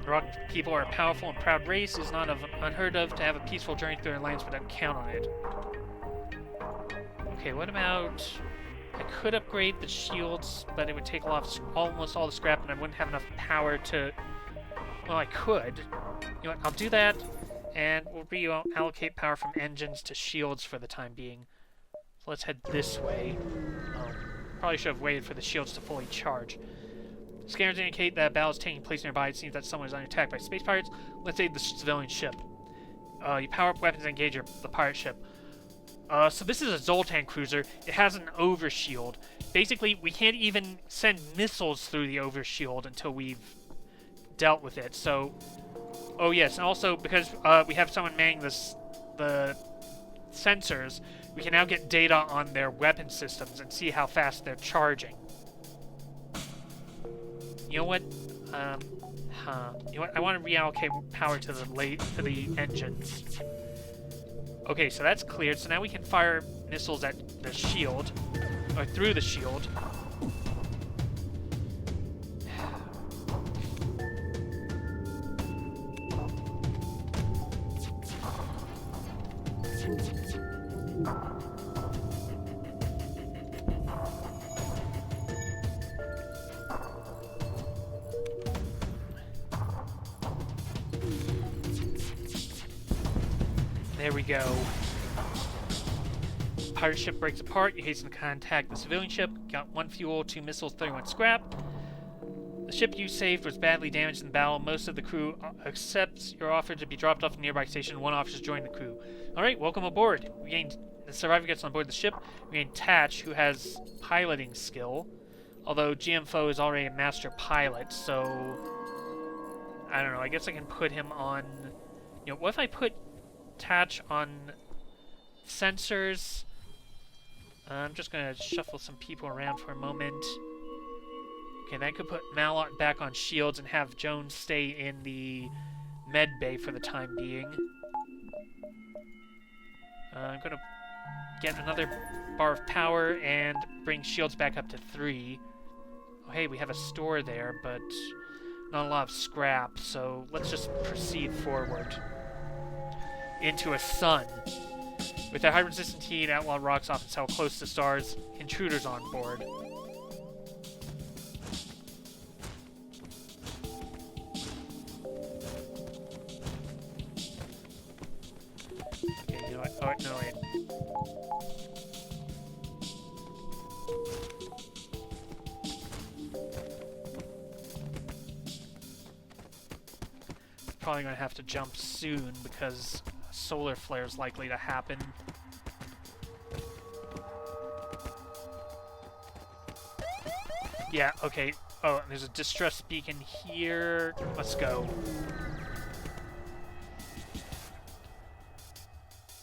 The rock people are a powerful and proud race. It is not unheard of to have a peaceful journey through their lands without count on it. Okay, what about... I could upgrade the shields, but it would take almost all the scrap, and I wouldn't have enough power to... Well, I could. You know what, I'll do that, and we'll reallocate power from engines to shields for the time being. So let's head this way. Probably should have waited for the shields to fully charge. Scanners indicate that a battle is taking place nearby. It seems that someone is under attack by space pirates. Let's aid the civilian ship. You power up weapons and engage the pirate ship. So this is a Zoltan cruiser. It has an overshield. Basically, we can't even send missiles through the overshield until we've dealt with it. So, oh yes, and also because we have someone manning the sensors, we can now get data on their weapon systems and see how fast they're charging. You know what? You know what? I want to reallocate power to the engines. Okay, so that's cleared. So now we can fire missiles at the shield, or through the shield. There we go. Pirate ship breaks apart. You hasten to contact the civilian ship. Got 1 fuel, 2 missiles, 31 scrap. The ship you saved was badly damaged in the battle. Most of the crew accepts your offer to be dropped off a nearby station. 1 officer joined the crew. Alright, welcome aboard. The survivor gets on board the ship. We gain Tatch, who has piloting skill. Although GM4 is already a master pilot, so... I don't know, I guess I can put him on... You know, what if I put Tatch on sensors? I'm just going to shuffle some people around for a moment. Okay, then I could put Malot back on shields and have Jones stay in the med bay for the time being. I'm going to get another bar of power and bring shields back up to 3. Oh, hey, we have a store there, but not a lot of scrap, so let's just proceed forward into a sun. With their high-resistant heat, outlaw rocks often sail close to stars. Intruders on board. Okay, you know what? Oh, no, wait. Probably going to have to jump soon because solar flare is likely to happen. Yeah, okay. Oh, there's a distress beacon here. Let's go.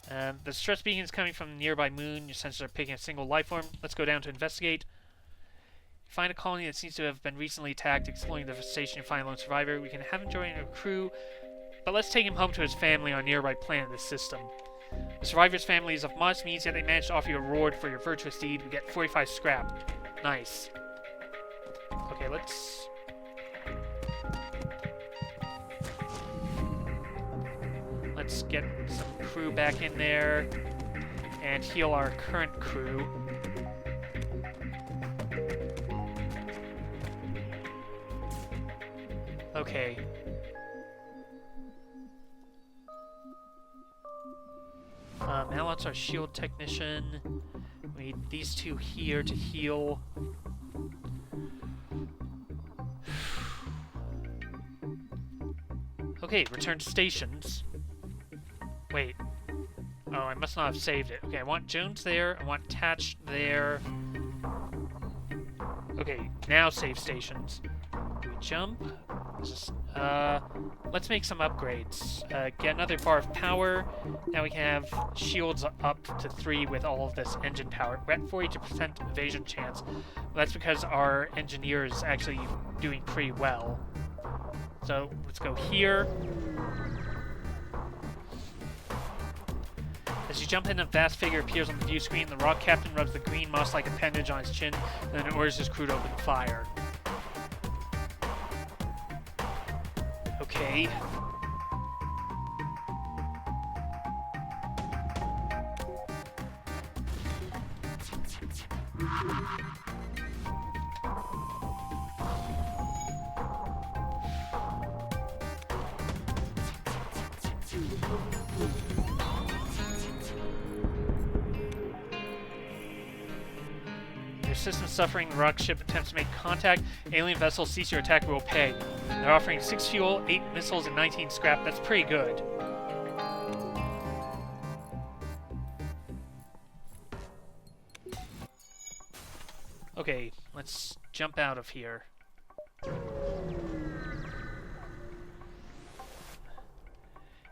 The distress beacon is coming from a nearby moon. Your sensors are picking a single life form. Let's go down to investigate. Find a colony that seems to have been recently attacked. Exploring the devastation, you find a lone survivor. We can have him join a crew, but let's take him home to his family on a nearby planet in this system. The survivor's family is of modest means, yet they managed to offer you a reward for your virtuous deed. We get 45 scrap. Nice. Okay, let's get some crew back in there and heal our current crew. Okay. Malot's our shield technician. We need these 2 here to heal. Okay, return to stations. Wait. Oh, I must not have saved it. Okay, I want Jones there. I want Tatch there. Okay, now save stations. Do we jump? Let's make some upgrades. Get another bar of power. Now we can have shields up to 3 with all of this engine power. We're at 42% evasion chance. Well, that's because our engineer is actually doing pretty well. So let's go here. As you jump in, a vast figure appears on the view screen. The rock captain rubs the green moss-like appendage on his chin, and then orders his crew to open fire. Okay. Your system suffering. Rock ship attempts to make contact. Alien vessel cease your attack. We will pay. They're offering 6 fuel, 8 missiles, and 19 scrap. That's pretty good. Okay, let's jump out of here.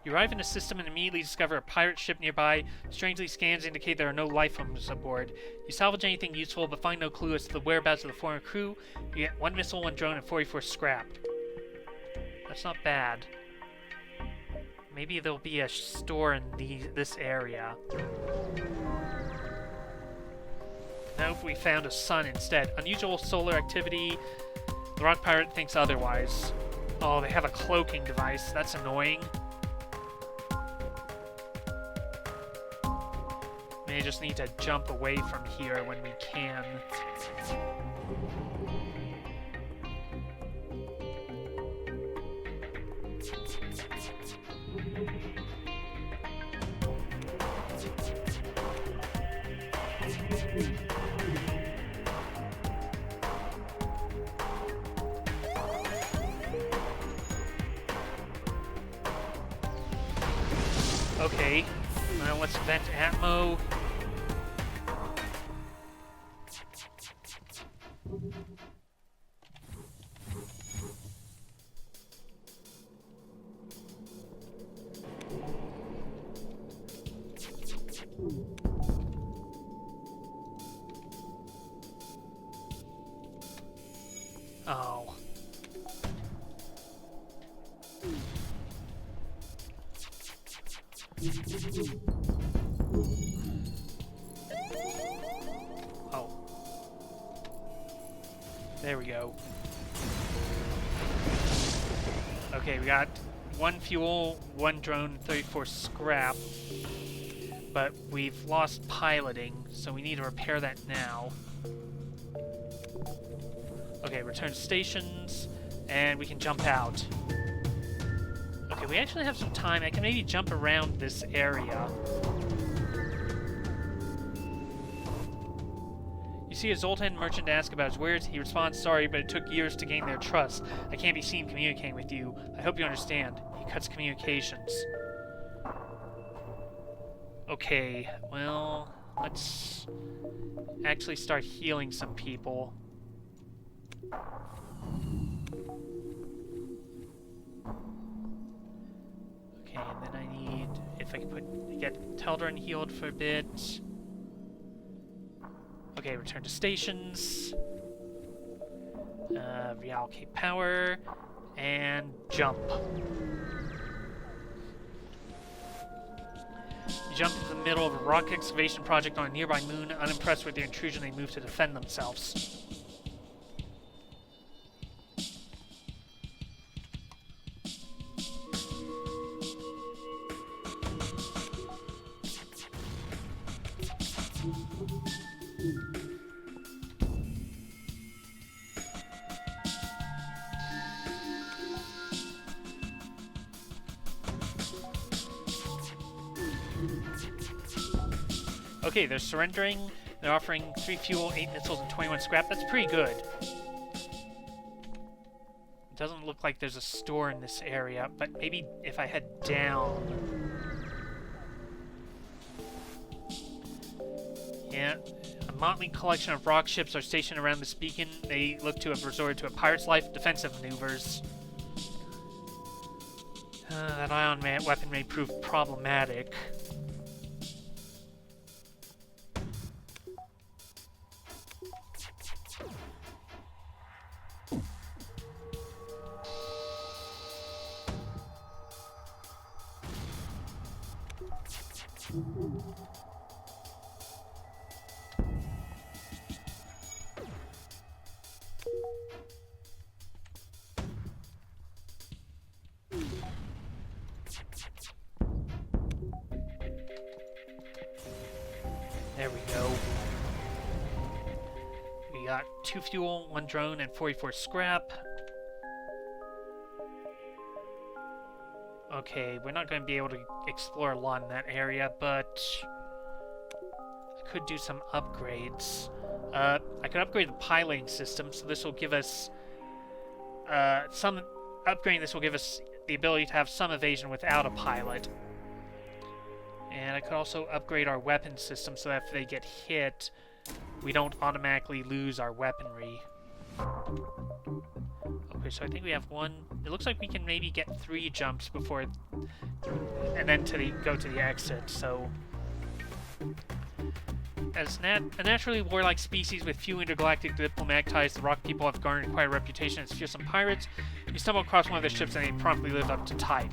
You arrive in the system and immediately discover a pirate ship nearby. Strangely, scans indicate there are no life forms aboard. You salvage anything useful, but find no clue as to the whereabouts of the former crew. You get 1 missile, 1 drone, and 44 scrap. That's not bad. Maybe there'll be a store in this area. Nope, we found a sun instead. Unusual solar activity. The rock pirate thinks otherwise. Oh, they have a cloaking device. That's annoying. May just need to jump away from here when we can. Okay, now let's vent Atmo. Oh. Oh. There we go. Okay, we got 1 fuel, 1 drone, 34 scrap. But we've lost piloting, so we need to repair that now. Okay, return to stations, and we can jump out. Okay, we actually have some time. I can maybe jump around this area. You see a Zoltan merchant ask about his wares. He responds, "Sorry, but it took years to gain their trust. I can't be seen communicating with you. I hope you understand." He cuts communications. Okay, well, let's actually start healing some people. Okay, and then I need, if I can get Teldrin healed for a bit. Okay, return to stations. Reallocate power. And jump. You jump into the middle of a rock excavation project on a nearby moon. Unimpressed with their intrusion, they move to defend themselves. Okay, they're surrendering. They're offering 3 fuel, 8 missiles, and 21 scrap. That's pretty good. It doesn't look like there's a store in this area, but maybe if I head down... Yeah, a motley collection of rock ships are stationed around this beacon. They look to have resorted to a pirate's life defensive maneuvers. That ion weapon may prove problematic. There we go. We got 2 fuel, 1 drone, and 44 scrap. Okay, we're not going to be able to explore a lot in that area, but I could do some upgrades. I could upgrade the piloting system, so this will give us upgrading this will give us the ability to have some evasion without a pilot. And I could also upgrade our weapon system so that if they get hit, we don't automatically lose our weaponry. Okay, so I think we have one. It looks like we can maybe get 3 jumps before, and then go to the exit. So, as a naturally warlike species with few intergalactic diplomatic ties, the Rock people have garnered quite a reputation as fearsome pirates. You stumble across one of their ships and they promptly live up to type.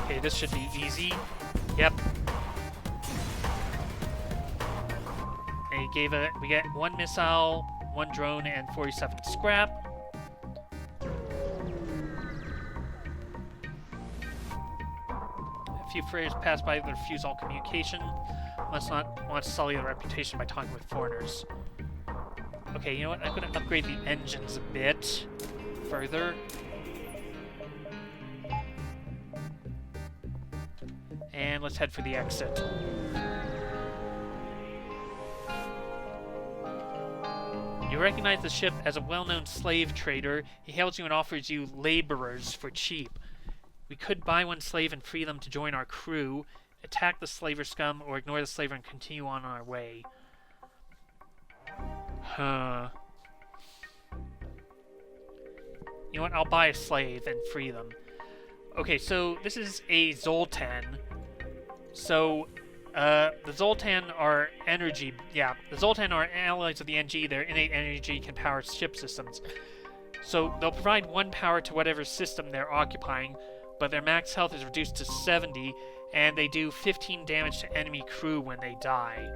Okay, this should be easy. Yep. And we get 1 missile, 1 drone, and 47 scrap. A few freighters pass by that refuse all communication. Must not want to sully their reputation by talking with foreigners. Okay, you know what? I'm going to upgrade the engines a bit further. And let's head for the exit. You recognize the ship as a well-known slave trader. He hails you and offers you laborers for cheap. We could buy 1 slave and free them to join our crew, attack the slaver scum, or ignore the slaver and continue on our way. Huh. You know what? I'll buy a slave and free them. Okay, so this is a Zoltan. So, the Zoltan are energy. Yeah, the Zoltan are allies of the NG. Their innate energy can power ship systems. So, they'll provide 1 power to whatever system they're occupying, but their max health is reduced to 70, and they do 15 damage to enemy crew when they die.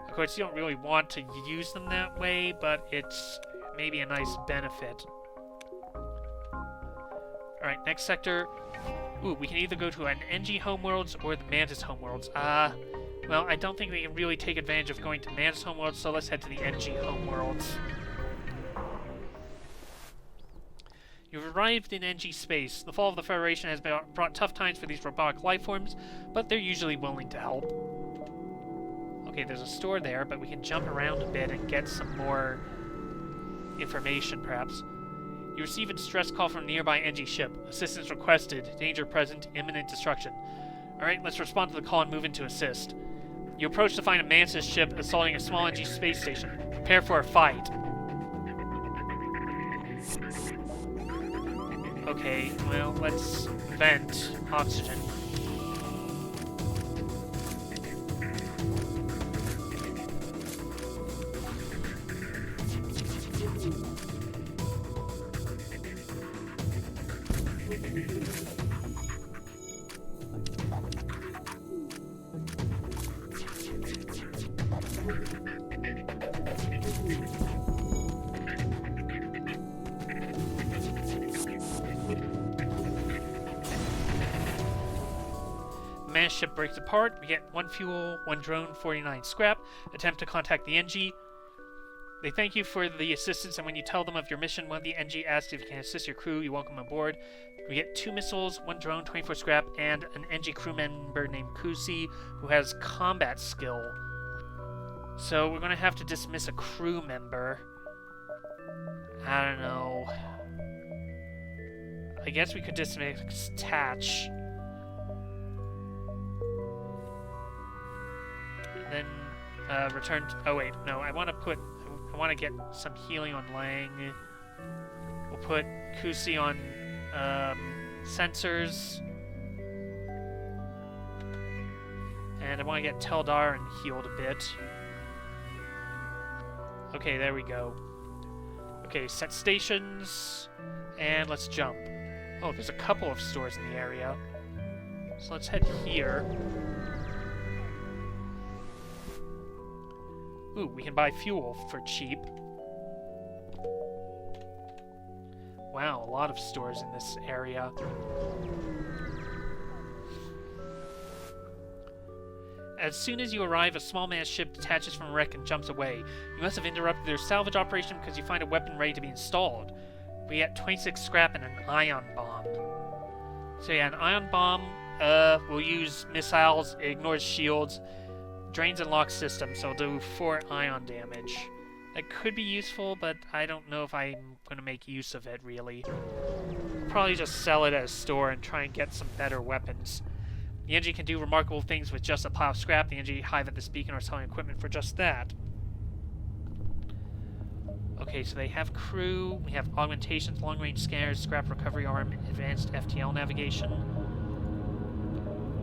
Of course, you don't really want to use them that way, but it's maybe a nice benefit. Alright, next sector. Ooh, we can either go to an NG homeworlds or the Mantis homeworlds. Well, I don't think we can really take advantage of going to Mantis homeworlds, so let's head to the NG homeworlds. You've arrived in NG space. The fall of the Federation has brought tough times for these robotic lifeforms, but they're usually willing to help. Okay, there's a store there, but we can jump around a bit and get some more information, perhaps. You receive a distress call from a nearby NG ship. Assistance requested. Danger present. Imminent destruction. Alright, let's respond to the call and move in to assist. You approach to find a Mantis ship assaulting a small NG space station. Prepare for a fight. Okay, well, let's vent oxygen. Mantis ship breaks apart. We get 1 fuel, 1 drone, 49 scrap. Attempt to contact the NG. They thank you for the assistance, and when you tell them of your mission, one of the NG asks if you can assist your crew. You welcome aboard. We get 2 missiles, 1 drone, 24 scrap, and an NG crew member named Kusi who has combat skill. So we're going to have to dismiss a crew member. I don't know. I guess we could dismiss Tatch. Then return to, oh wait, no, I want to get some healing on Lang. We'll put Kusi on sensors. And I want to get Teldar and healed a bit. Okay, there we go. Okay, set stations, and let's jump. Oh, there's a couple of stores in the area. So let's head here. Ooh, we can buy fuel for cheap. Wow, a lot of stores in this area. As soon as you arrive, a small manned ship detaches from a wreck and jumps away. You must have interrupted their salvage operation because you find a weapon ready to be installed. We get 26 scrap and an ion bomb. So yeah, an ion bomb will use missiles, it ignores shields, drains and locks systems, so it'll do 4 ion damage. That could be useful, but I don't know if I'm going to make use of it, really. I'll probably just sell it at a store and try and get some better weapons. The NG can do remarkable things with just a pile of scrap. The NG hive at this beacon are selling equipment for just that. Okay, so they have crew, we have augmentations, long-range scanners, scrap recovery arm, advanced FTL navigation.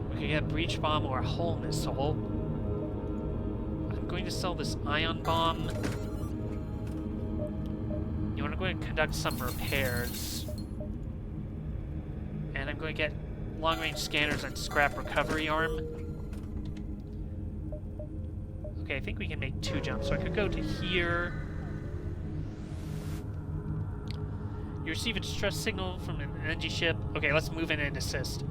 We could get a breach bomb or a hull missile. I'm going to sell this ion bomb. You want to go ahead and conduct some repairs. And I'm going to get long-range scanners and scrap recovery arm. Okay, I think we can make 2 jumps. So I could go to here. You receive a distress signal from an energy ship. Okay, let's move in and assist.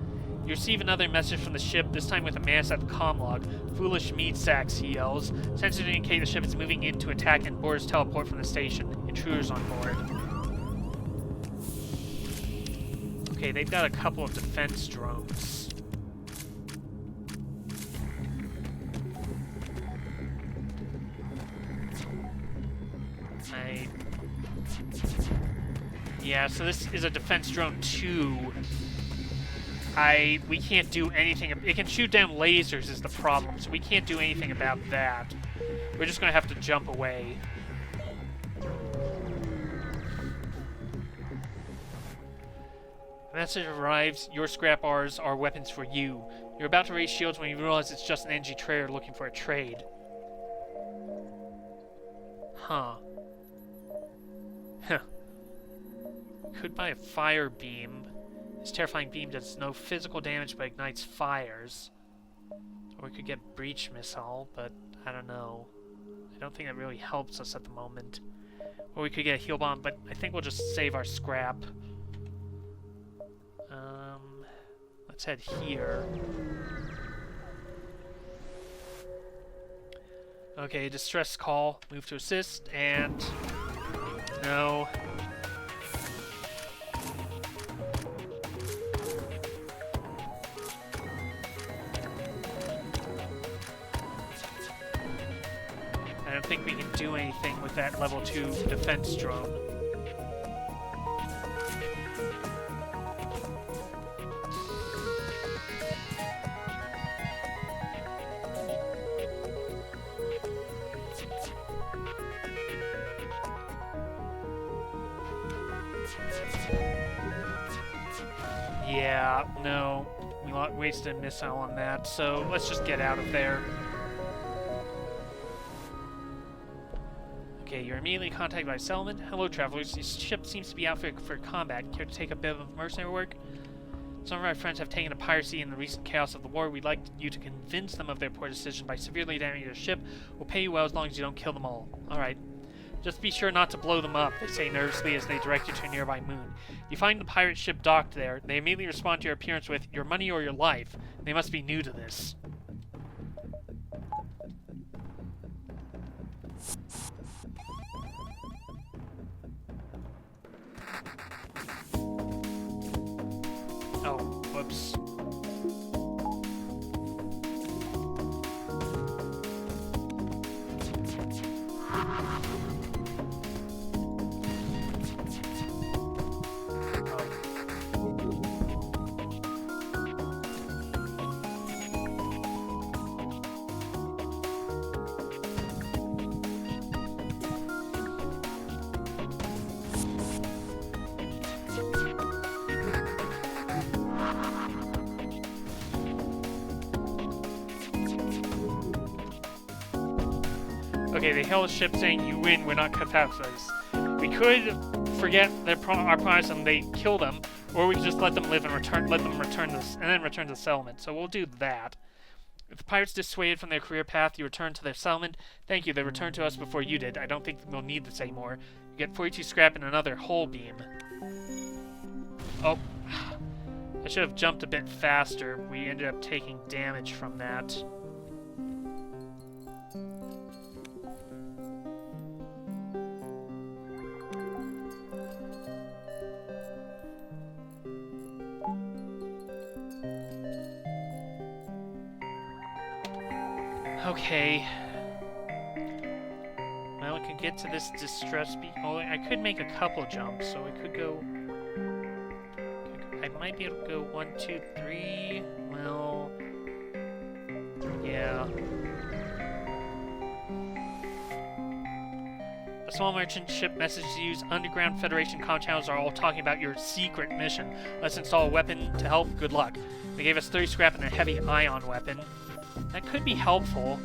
You receive another message from the ship, this time with a menace at the comm log. Foolish meat sacks, he yells. Sensors indicate the ship is moving in to attack and boarders teleport from the station. Intruders on board. Okay, they've got a couple of defense drones. Yeah, so this is a defense drone 2. We can't do anything. It can shoot down lasers is the problem, so we can't do anything about that. We're just going to have to jump away. The message arrives. Your scrap bars are weapons for you. You're about to raise shields when you realize it's just an NG trader looking for a trade. Huh. Huh. Could buy a fire beam. This terrifying beam does no physical damage but ignites fires. Or we could get breach missile, but I don't know. I don't think that really helps us at the moment. Or we could get a heal bomb, but I think we'll just save our scrap. Let's head here. Okay, distress call. Move to assist, and... no. I don't think we can do anything with that level 2 defense drone. Yeah, no. We wasted a missile on that, so let's just get out of there. Okay, you're immediately contacted by Settlement. Hello, travelers. This ship seems to be outfitted for combat. Care to take a bit of mercenary work? Some of our friends have taken to piracy in the recent chaos of the war. We'd like you to convince them of their poor decision by severely damaging their ship. We'll pay you well as long as you don't kill them all. Alright. Just be sure not to blow them up, they say nervously as they direct you to a nearby moon. You find the pirate ship docked there. They immediately respond to your appearance with, your money or your life. They must be new to this. Oh, whoops. Okay, they hail a ship saying, "You win, we're not capitalists." We could forget our promise and they kill them, or we could just let them live and let them return this, and then return to the settlement. So we'll do that. If the pirates dissuaded from their career path, you return to their settlement. Thank you, they returned to us before you did. I don't think we'll need this anymore. You get 42 scrap and another hull beam. Oh, I should have jumped a bit faster. We ended up taking damage from that. Okay. Well, we could get to this distress beacon. Oh, I could make a couple jumps, so we could go... I might be able to go 1, 2, 3... Well... Yeah. A small merchant ship messages to use underground Federation comm channels are all talking about your secret mission. Let's install a weapon to help. Good luck. They gave us 30 scrap and a heavy ion weapon. That could be helpful.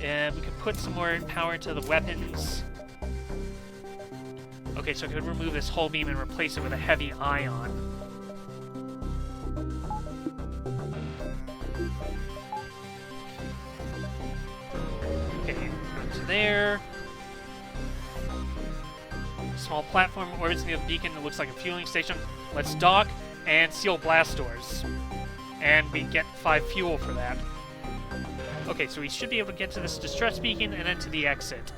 And we could put some more power into the weapons. Okay, so I could remove this hull beam and replace it with a heavy ion. Okay, to there. Small platform orbits near the beacon. It looks like a fueling station. Let's dock and seal blast doors. And we get 5 fuel for that. Okay, so we should be able to get to this distress beacon and then to the exit.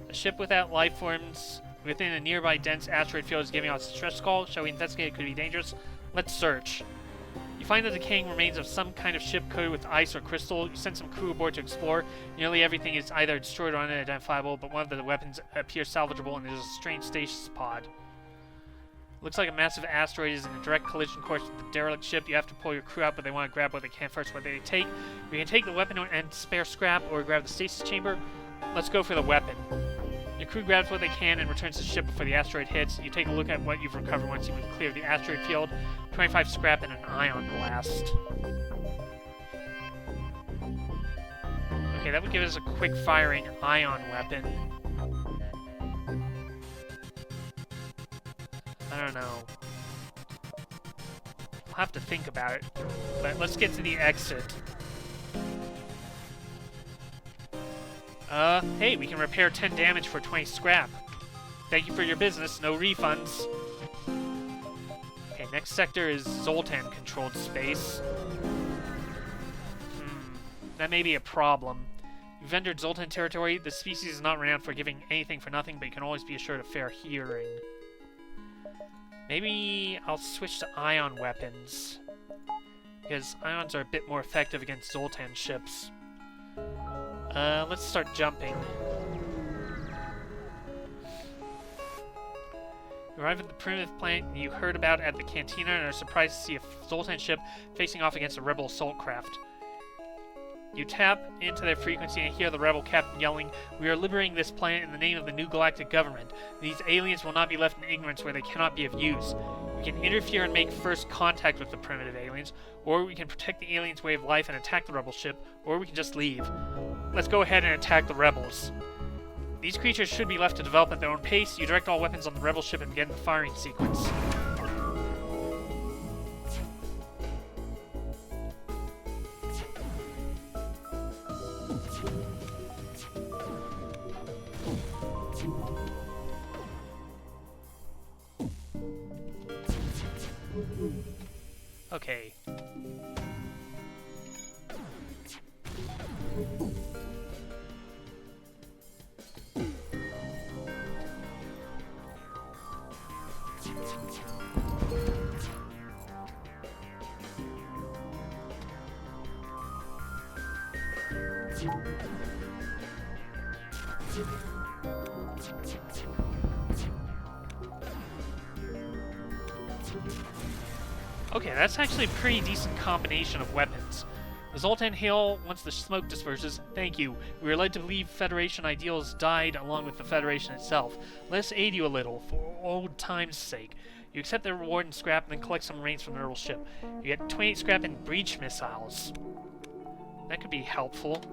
A ship without life forms within a nearby dense asteroid field is giving out a distress call. Shall we investigate? It could be dangerous. Let's search. You find the decaying remains of some kind of ship coated with ice or crystal. You send some crew aboard to explore. Nearly everything is either destroyed or unidentifiable, but one of the weapons appears salvageable and there's a strange stasis pod. Looks like a massive asteroid is in a direct collision course with the derelict ship. You have to pull your crew out, but they want to grab what they can first. What they take. We can take the weapon and spare scrap, or grab the stasis chamber. Let's go for the weapon. Your crew grabs what they can and returns to the ship before the asteroid hits. You take a look at what you've recovered once you've cleared the asteroid field. 25 scrap and an ion blast. Okay, that would give us a quick-firing ion weapon. I don't know. I'll have to think about it. But let's get to the exit. Hey, we can repair 10 damage for 20 scrap. Thank you for your business, no refunds. Okay, next sector is Zoltan-controlled space. That may be a problem. You've entered Zoltan territory. The species is not renowned for giving anything for nothing, but you can always be assured of fair hearing. Maybe I'll switch to ion weapons, because ions are a bit more effective against Zoltan ships. Let's start jumping. You arrive at the primitive planet you heard about at the cantina and are surprised to see a Zoltan ship facing off against a rebel assault craft. You tap into their frequency and hear the rebel captain yelling, "We are liberating this planet in the name of the new galactic government. These aliens will not be left in ignorance where they cannot be of use. We can interfere and make first contact with the primitive aliens, or we can protect the aliens' way of life and attack the rebel ship, or we can just leave. Let's go ahead and attack the rebels." These creatures should be left to develop at their own pace. You direct all weapons on the rebel ship and begin the firing sequence. Okay. Okay, that's actually a pretty decent combination of weapons. The Zoltan hail once the smoke disperses. Thank you. We are led to believe Federation ideals died along with the Federation itself. Let us aid you a little, for old time's sake. You accept the reward and scrap, and then collect some remains from the rebel ship. You get 28 scrap and breach missiles. That could be helpful.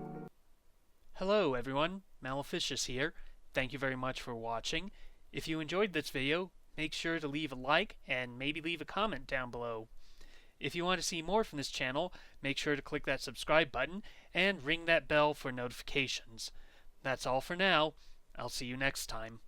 Hello everyone, Maleficious here. Thank you very much for watching. If you enjoyed this video, make sure to leave a like and maybe leave a comment down below. If you want to see more from this channel, make sure to click that subscribe button and ring that bell for notifications. That's all for now. I'll see you next time.